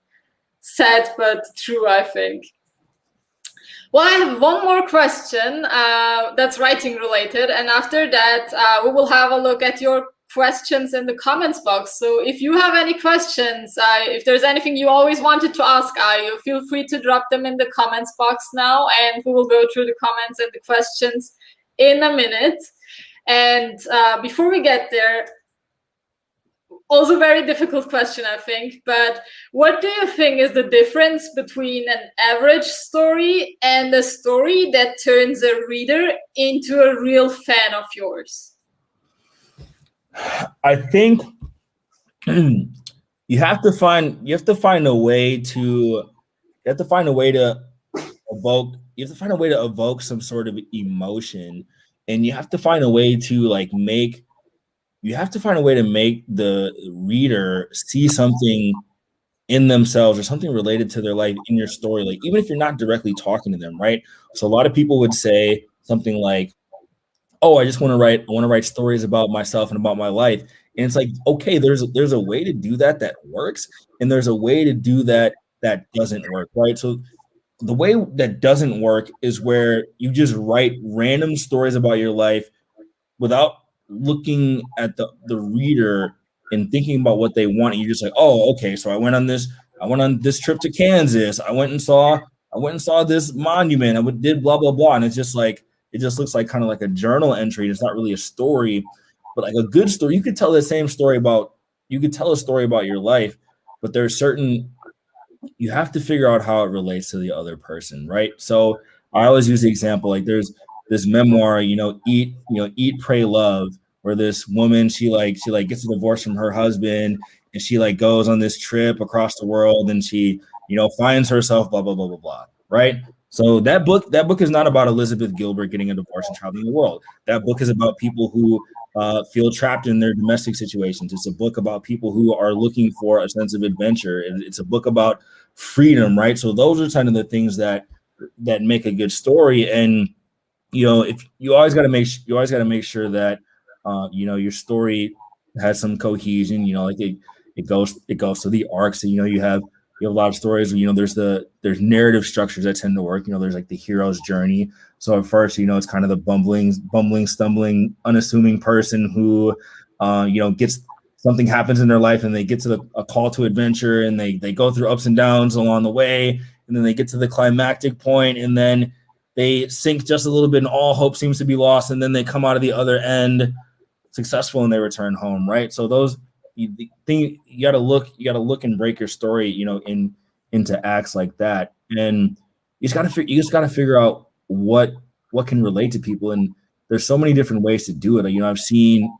sad but true, I think. Well, I have one more question that's writing related, and after that we will have a look at your questions in the comments box. So if you have any questions, if there's anything you always wanted to ask Ayo, feel free to drop them in the comments box now, and we will go through the comments and the questions in a minute. And before we get there, Also very difficult question, I think. But what do you think is the difference between an average story and a story that turns a reader into a real fan of yours? I think you have to find a way to evoke some sort of emotion, and you have to find a way to make the reader see something in themselves or something related to their life in your story, like even if you're not directly talking to them, right? So a lot of people would say something like, oh, I want to write stories about myself and about my life. And it's like, okay, there's a way to do that works, and there's a way to do that doesn't work, right? So the way that doesn't work is where you just write random stories about your life without looking at the reader and thinking about what they want. You're just like, oh, okay, so I went on this trip to Kansas. I went and saw this monument. Did blah blah blah, and it's just like it just looks like kind of like a journal entry. It's not really a story, but like a good story, you could tell a story about your life, but there's certain you have to figure out how it relates to the other person, right? So I always use the example like there's this memoir, Eat, Pray, Love, where this woman she gets a divorce from her husband, and she like goes on this trip across the world, and she finds herself, blah blah blah blah blah, right? So that book is not about Elizabeth Gilbert getting a divorce and traveling the world. That book is about people who feel trapped in their domestic situations. It's a book about people who are looking for a sense of adventure. It's a book about freedom, right? So those are kind of the things that make a good story. And if you always got to make sure that your story has some cohesion. Like it goes to the arcs. So you have a lot of stories where there's narrative structures that tend to work. There's like the hero's journey. So at first, it's kind of the bumbling, stumbling, unassuming person who gets something happens in their life, and they get to a call to adventure, and they go through ups and downs along the way, and then they get to the climactic point, and then they sink just a little bit, and all hope seems to be lost, and then they come out of the other end successful, and they return home, right? So those you got to look and break your story, into acts like that, and you just got to figure out what can relate to people, and there's so many different ways to do it. I've seen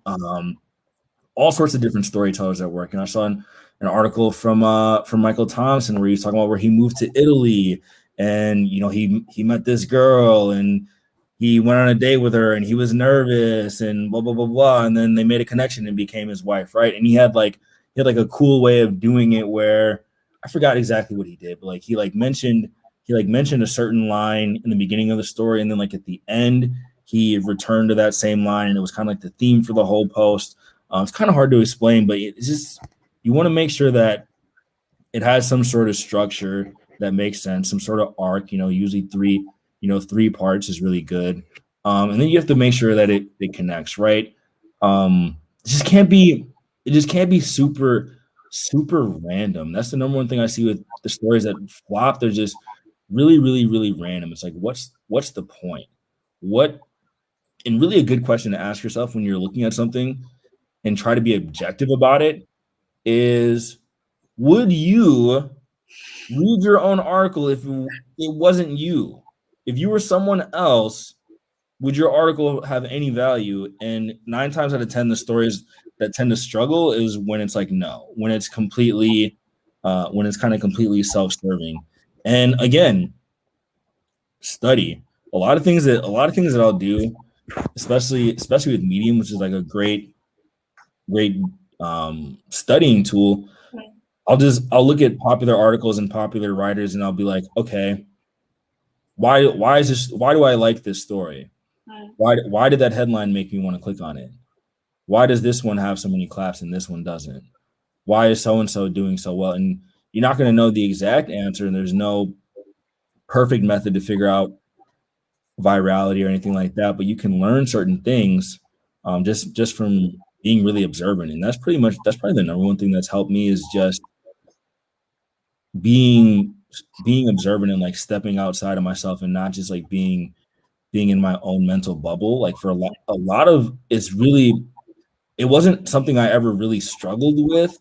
all sorts of different storytellers at work. And I saw an article from Michael Thompson where he's talking about where he moved to Italy, and he met this girl, and he went on a date with her, and he was nervous and blah blah blah blah, and then they made a connection and became his wife, right? And he had a cool way of doing it where I forgot exactly what he did, but he mentioned a certain line in the beginning of the story, and then at the end he returned to that same line, and it was kind of like the theme for the whole post. It's kind of hard to explain, but it's just you want to make sure that it has some sort of structure that makes sense, some sort of arc. Usually three parts is really good, and then you have to make sure that it connects, right? It just can't be super random. That's the number one thing I see with the stories that flop. They're just really, really, really random. It's like, what's the point? And really a good question to ask yourself when you're looking at something and try to be objective about it is, would you read your own article if it wasn't you? If you were someone else, would your article have any value? And 9 times out of 10, the stories that tend to struggle is when it's like, no, when it's kind of completely self-serving. And again, study. A lot of things that I'll do, especially with Medium, which is like a great studying tool. I'll look at popular articles and popular writers, and I'll be like, okay, why do I like this story? Why did that headline make me want to click on it? Why does this one have so many claps and this one doesn't? Why is so and so doing so well? And you're not going to know the exact answer, and there's no perfect method to figure out virality or anything like that, but you can learn certain things just from being really observant. And that's probably the number one thing that's helped me, is just being observant and stepping outside of myself, and not just being in my own mental bubble. For a lot of it's really it wasn't something I ever really struggled with.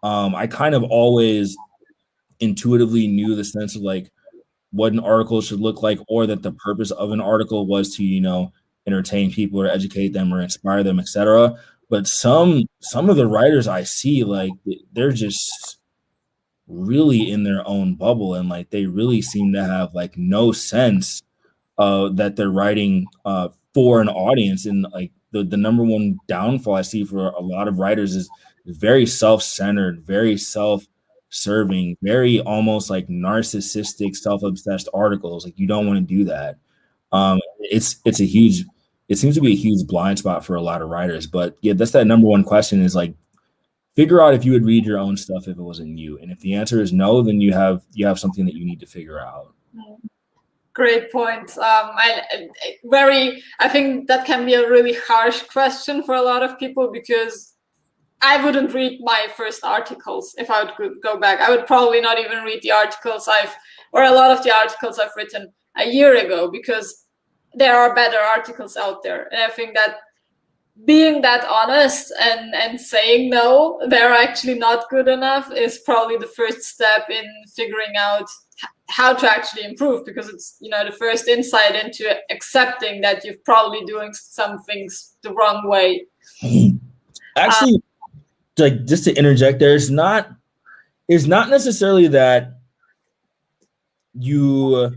I kind of always intuitively knew the sense of like what an article should look like, or that the purpose of an article was to, you know, entertain people or educate them or inspire them, etc. But some of the writers I see, like they're just really in their own bubble, and like they really seem to have like no sense that they're writing for an audience. And like the number one downfall I see for a lot of writers is very self-centered, very self-serving, very almost like narcissistic, self-obsessed articles. Like you don't want to do that. It's a huge, it seems to be a huge blind spot for a lot of writers. But yeah, that's that number one question is like, figure out if you would read your own stuff if it wasn't you. And if the answer is no, then you have something that you need to figure out. Great point. I think that can be a really harsh question for a lot of people, because I wouldn't read my first articles if I would go back. I would probably not even read the articles or a lot of the articles I've written a year ago, because there are better articles out there. And I think that being that honest and saying no, they're actually not good enough is probably the first step in figuring out how to actually improve, because it's, you know, the first insight into accepting that you're probably doing some things the wrong way. Actually, like just to interject there, it's not necessarily that you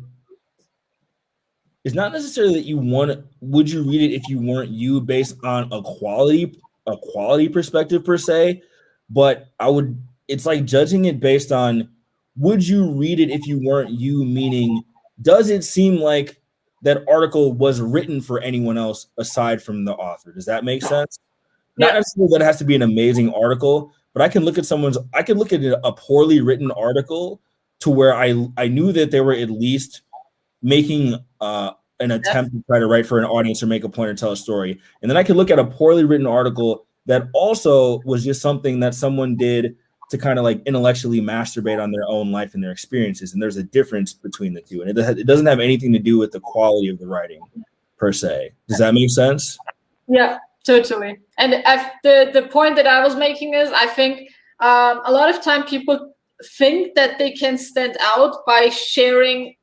would you read it if you weren't you, based on a quality perspective per se, but it's like judging it based on, would you read it if you weren't you, meaning does it seem like that article was written for anyone else aside from the author? Does that make sense? Yeah. Not necessarily that it has to be an amazing article, but I can look at a poorly written article to where I knew that they were at least making an attempt to try to write for an audience or make a point or tell a story. And then I could look at a poorly written article that also was just something that someone did to kind of like intellectually masturbate on their own life and their experiences. And there's a difference between the two. And it doesn't have anything to do with the quality of the writing per se. Does that make sense? Yeah, totally. And the point that I was making is, I think a lot of time people think that they can stand out by sharing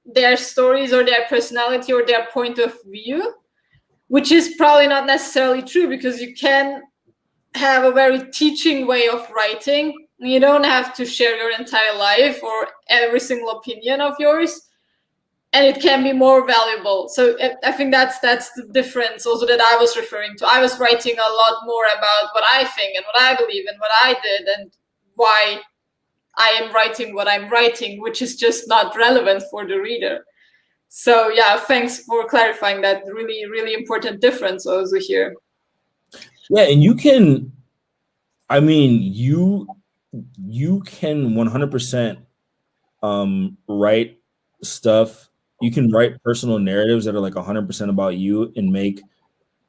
their stories or their personality or their point of view, which is probably not necessarily true, because you can have a very teaching way of writing. You don't have to share your entire life or every single opinion of yours, and it can be more valuable. So I think that's the difference also that I was referring to. I was writing a lot more about what I think and what I believe and what I did and why I am writing what I'm writing, which is just not relevant for the reader. So yeah, thanks for clarifying that really, really important difference also here. Yeah, and you can 100% write stuff. You can write personal narratives that are like 100% about you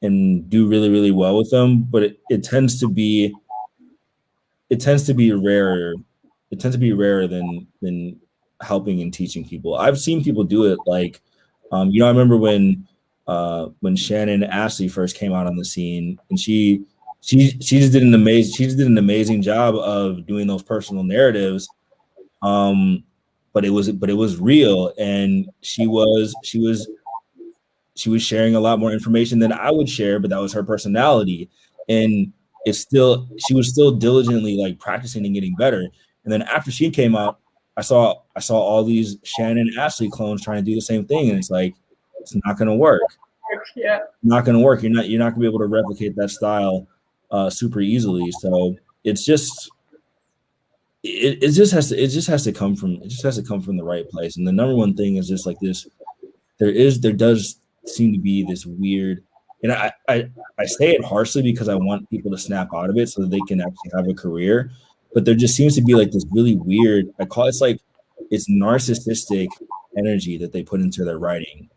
and do really, really well with them, but it tends to be rarer. It tends to be rarer than helping and teaching people. I've seen people do it, like I remember when Shannon Ashley first came out on the scene, and she just did an amazing job of doing those personal narratives. But it was real, and she was sharing a lot more information than I would share, but that was her personality. And she was still diligently like practicing and getting better. And then after she came out, I saw all these Shannon Ashley clones trying to do the same thing, and it's like, it's not going to work. Yeah, not going to work. You're not going to be able to replicate that style super easily. So it's just it just has to come from the right place. And the number one thing is just like this. There does seem to be this weird, and I say it harshly because I want people to snap out of it so that they can actually have a career. But there just seems to be like this really weird, it's narcissistic energy that they put into their writing.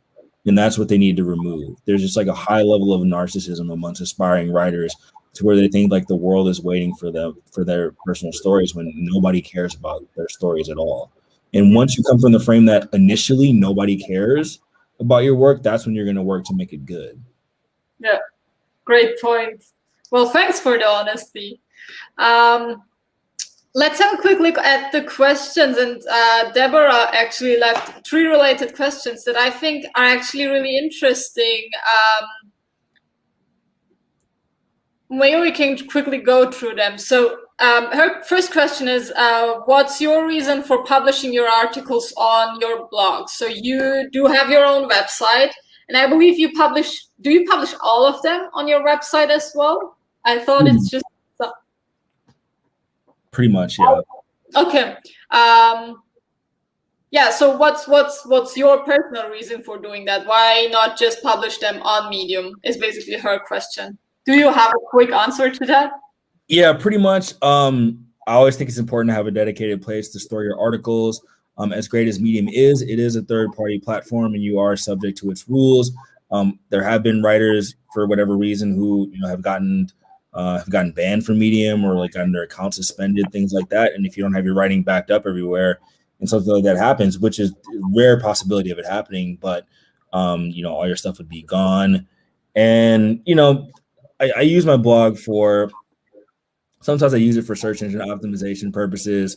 And that's what they need to remove. There's just like a high level of narcissism amongst aspiring writers, to where they think like the world is waiting for their personal stories when nobody cares about their stories at all. And once you come from the frame that initially nobody cares about your work, that's when you're going to work to make it good. Yeah. Great point. Well, thanks for the honesty. Let's have a quick look at the questions. And Deborah actually left 3 related questions that I think are actually really interesting. Maybe we can quickly go through them. So her first question is, what's your reason for publishing your articles on your blog? So you do have your own website, and I believe do you publish all of them on your website as well? I thought it's just... Pretty much, yeah. Okay. Yeah, so what's your personal reason for doing that? Why not just publish them on Medium is basically her question. Do you have a quick answer to that? Yeah, pretty much. I always think it's important to have a dedicated place to store your articles. As great as Medium is, it is a third-party platform, and you are subject to its rules. There have been writers, for whatever reason, who have gotten banned from Medium, or like gotten their accounts suspended, things like that. And if you don't have your writing backed up everywhere, and something like that happens, which is a rare possibility of it happening, but all your stuff would be gone. And I use my blog sometimes I use it for search engine optimization purposes,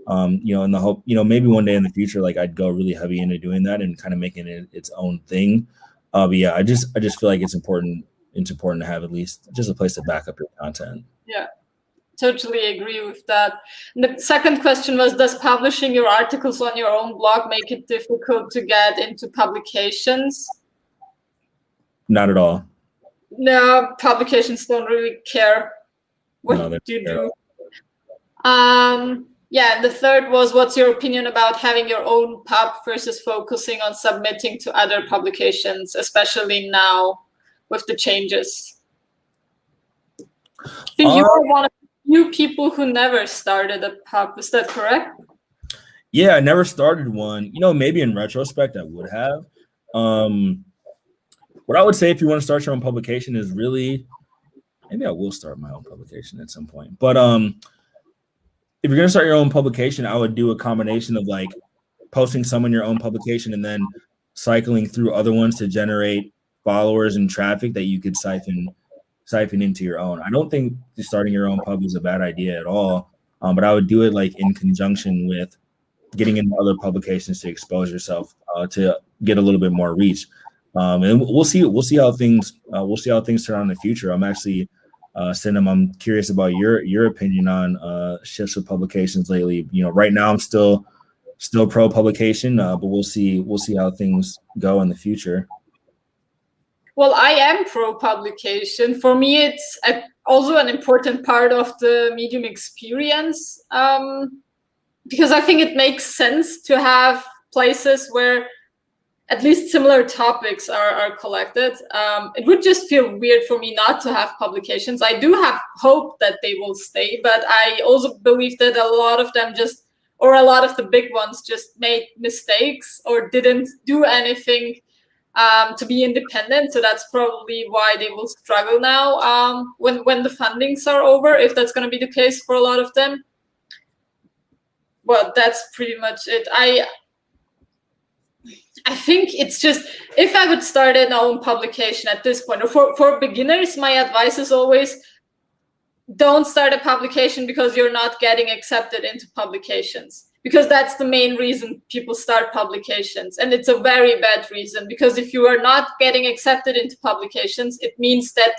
in the hope, maybe one day in the future, like I'd go really heavy into doing that and kind of making it its own thing. But yeah, I just feel like it's important to have at least just a place to back up your content. Yeah, totally agree with that. And the second question was, does publishing your articles on your own blog make it difficult to get into publications? Not at all. No, publications don't really care what you do. Yeah, and the third was, what's your opinion about having your own pub versus focusing on submitting to other publications, especially now with the changes? I think you are one of the few people who never started a pub. Is that correct? Yeah, I never started one. Maybe in retrospect, I would have. What I would say, if you want to start your own publication, is really, maybe I will start my own publication at some point. But if you're going to start your own publication, I would do a combination of like posting some in your own publication and then cycling through other ones to generate followers and traffic that you could siphon into your own. I don't think starting your own pub is a bad idea at all, but I would do it like in conjunction with getting into other publications to expose yourself to get a little bit more reach. And we'll see how things turn out in the future. I'm actually Sinem, I'm curious about your opinion on shifts with publications lately. Right now I'm still pro publication, but we'll see how things go in the future. Well, I am pro publication. For me, it's also an important part of the Medium experience, because I think it makes sense to have places where at least similar topics are collected. It would just feel weird for me not to have publications. I do have hope that they will stay, but I also believe that a lot of them a lot of the big ones just made mistakes or didn't do anything to be independent. So that's probably why they will struggle now when the fundings are over, if that's going to be the case for a lot of them. Well, that's pretty much it. I think it's just, if I would start an own publication at this point, or for beginners, my advice is always, don't start a publication because you're not getting accepted into publications, because that's the main reason people start publications. And it's a very bad reason, because if you are not getting accepted into publications, it means that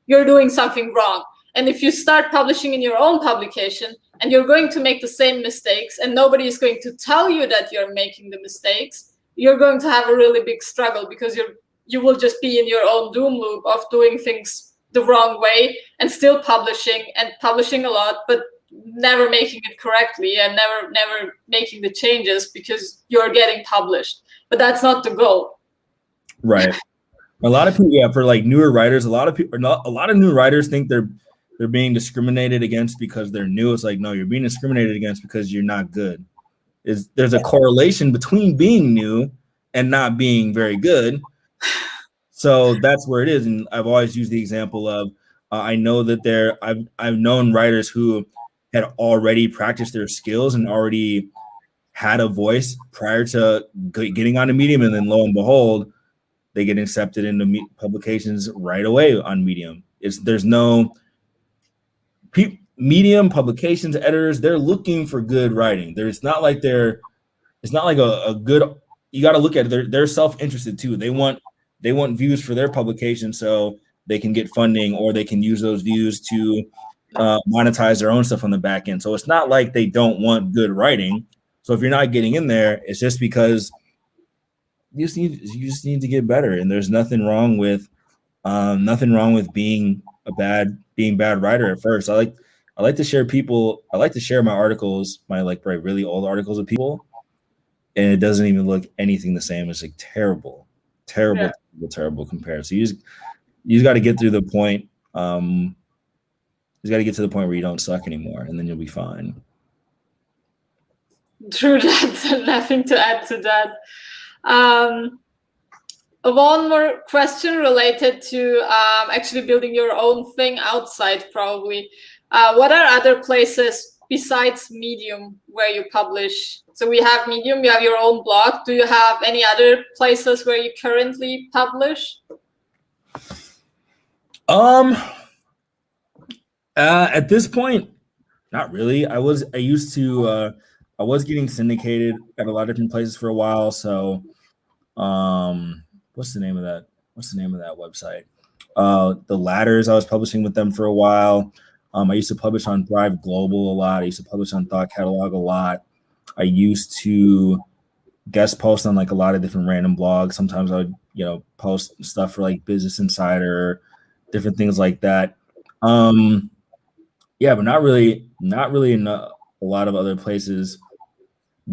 you're doing something wrong. And if you start publishing in your own publication and you're going to make the same mistakes and nobody is going to tell you that you're making the mistakes, you're going to have a really big struggle, because you will just be in your own doom loop of doing things the wrong way and still publishing a lot, but never making it correctly and never making the changes because you're getting published. But that's not the goal. Right. A lot of people, for like newer writers, a lot of new writers think they're being discriminated against because they're new. It's like, no, you're being discriminated against because you're not good. There's a correlation between being new and not being very good. So that's where it is. And I've always used the example of, I know that I've known writers who had already practiced their skills and already had a voice prior to getting on a Medium, and then lo and behold, they get accepted into publications right away on Medium. There's no Medium publications editors. They're looking for good writing. It's not like a good. You got to look at it. They're self-interested too. They want views for their publication so they can get funding, or they can use those views to monetize their own stuff on the back end. So it's not like they don't want good writing. So if you're not getting in there, it's just because you just need to get better. And there's nothing wrong with being bad writer at first. I like to share my articles, my really old articles with people, and it doesn't even look anything the same. It's like terrible compared. So you just got to get through the point. You got to get to the point where you don't suck anymore, and then you'll be fine. True that. Nothing to add to that. One more question related to actually building your own thing outside, probably. What are other places besides Medium where you publish? So we have Medium, you have your own blog. Do you have any other places where you currently publish? At this point, not really. I was getting syndicated at a lot of different places for a while. So, what's the name of that website? The Ladders, I was publishing with them for a while. I used to publish on Thrive Global a lot. I used to publish on Thought Catalog a lot. I used to guest post on a lot of different random blogs. Sometimes I would, post stuff for Business Insider, different things like that. Yeah, but not really in a lot of other places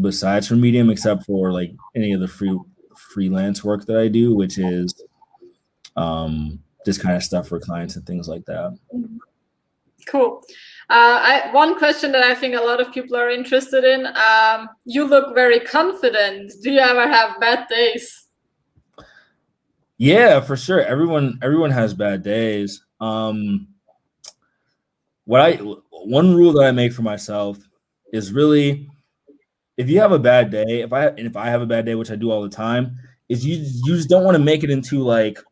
besides for Medium, except for any of the freelance work that I do, which is just kind of stuff for clients and things like that. Cool. One question that I think a lot of people are interested in. You look very confident. Do you ever have bad days? Yeah, for sure. Everyone has bad days. One rule that I make for myself is really, if you have a bad day, if I have a bad day, which I do all the time, is you just don't want to make it into this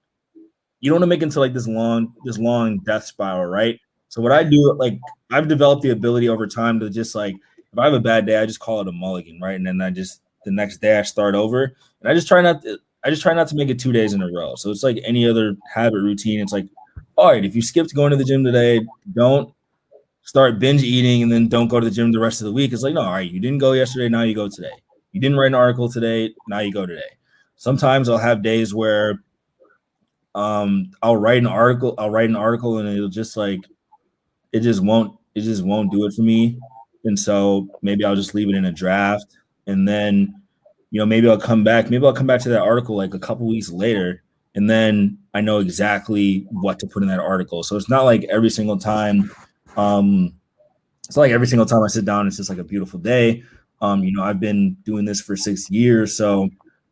long death spiral, right? So what I do, I've developed the ability over time to just if I have a bad day, I just call it a mulligan, right? And then the next day I start over, and I just try not to make it 2 days in a row. So it's like any other habit routine. It's all right, if you skipped going to the gym today, don't start binge eating and then don't go to the gym the rest of the week. It's no, all right, you didn't go yesterday, now you go today. You didn't write an article today, now you go today. Sometimes I'll have days where I'll write an article and it'll just it just won't do it for me. And so maybe I'll just leave it in a draft, and then maybe I'll come back to that article a couple weeks later, and then I know exactly what to put in that article. So it's not every single time it's every single time I sit down it's just a beautiful day. I've been doing this for 6 years, so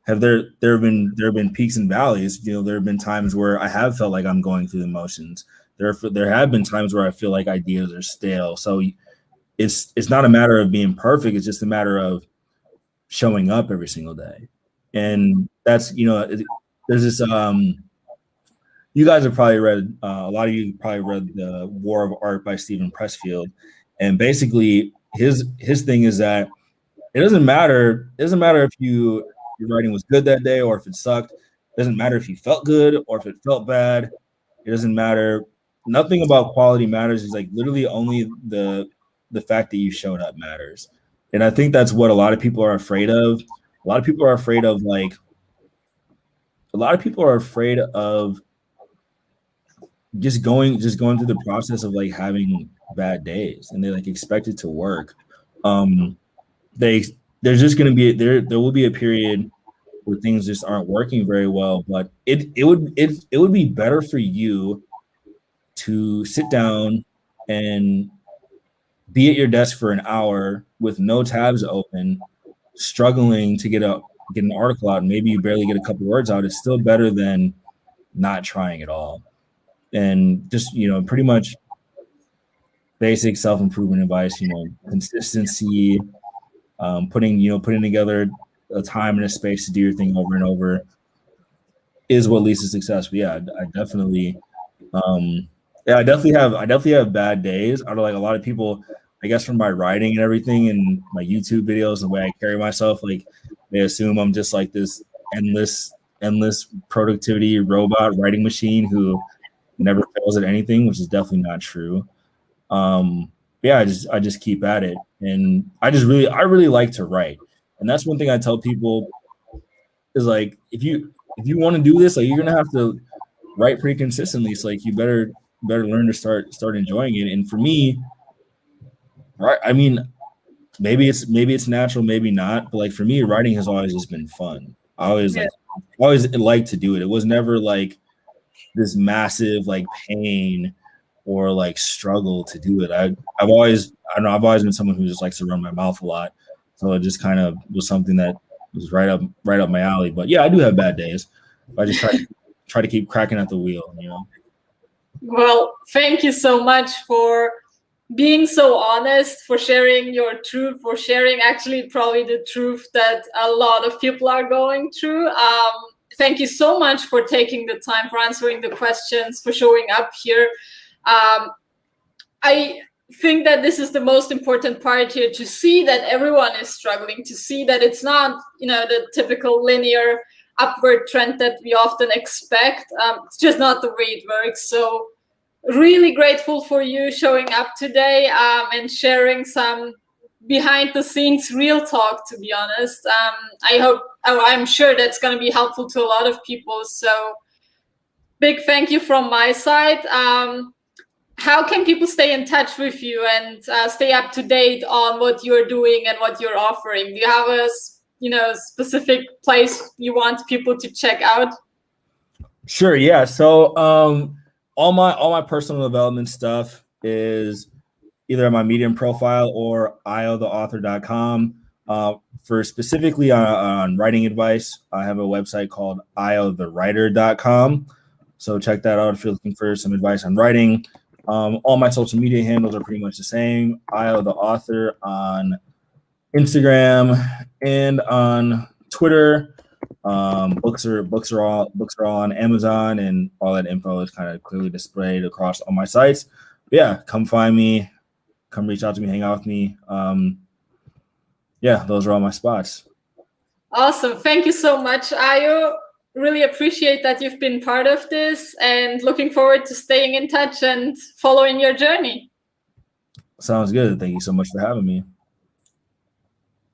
there have been peaks and valleys. There have been times where I have felt like I'm going through the motions. There have been times where I feel like ideas are stale. So it's not a matter of being perfect. It's just a matter of showing up every single day. And that's, there's this, you guys have probably read, a lot of you probably read The War of Art by Stephen Pressfield. And basically his thing is that it doesn't matter if your writing was good that day or if it sucked. It doesn't matter if you felt good or if it felt bad. It doesn't matter. Nothing about quality matters. It's literally only the fact that you showed up matters. And I think that's what a lot of people are afraid of. A lot of people are afraid of just going through the process of having bad days, and they expect it to work. There's just going to be there will be a period where things just aren't working very well, but it would be better for you to sit down and be at your desk for an hour with no tabs open, struggling to get an article out, and maybe you barely get a couple words out. It's still better than not trying at all. And just, pretty much basic self-improvement advice, consistency, putting together a time and a space to do your thing over and over is what leads to success. But yeah, I definitely Yeah, I definitely have bad days. I know like a lot of people, I guess from my writing and everything and my YouTube videos, the way I carry myself, like they assume I'm just like this endless productivity robot writing machine who never fails at anything, which is definitely not true. Yeah, I just keep at it. And I really like to write. And that's one thing I tell people is like if you want to do this, like you're gonna have to write pretty consistently. So like you better learn to start enjoying it. And for me, right, I mean, maybe it's natural, maybe not, but like for me, writing has always just been fun. Yeah. I always liked to do it. It was never like this massive like pain or like struggle to do it. I've always been someone who just likes to run my mouth a lot. So it just kind of was something that was right up my alley. But yeah, I do have bad days. I just try to keep cracking at the wheel. Well, thank you so much for being so honest, for sharing your truth, for sharing actually probably the truth that a lot of people are going through. Thank you so much for taking the time, for answering the questions, for showing up here. I think that this is the most important part here, to see that everyone is struggling, to see that it's not, the typical linear upward trend that we often expect. It's just not the way it works. So really grateful for you showing up today, and sharing some behind the scenes real talk, to be honest. I'm sure that's going to be helpful to a lot of people. So big thank you from my side. How can people stay in touch with you and stay up to date on what you're doing and what you're offering? Do you have a specific place you want people to check out? Sure, yeah. So all my personal development stuff is either on my Medium profile or iotheauthor.com. For specifically on writing advice, I have a website called iotherewriter.com. So check that out if you're looking for some advice on writing. All my social media handles are pretty much the same. Io the author on Instagram and on Twitter. Books are all on Amazon, and all that info is kind of clearly displayed across all my sites. But yeah, come find me, come reach out to me, hang out with me. Yeah, those are all my spots. Awesome. Thank you so much, Ayo. Really appreciate that you've been part of this, and looking forward to staying in touch and following your journey. Sounds good. Thank you so much for having me.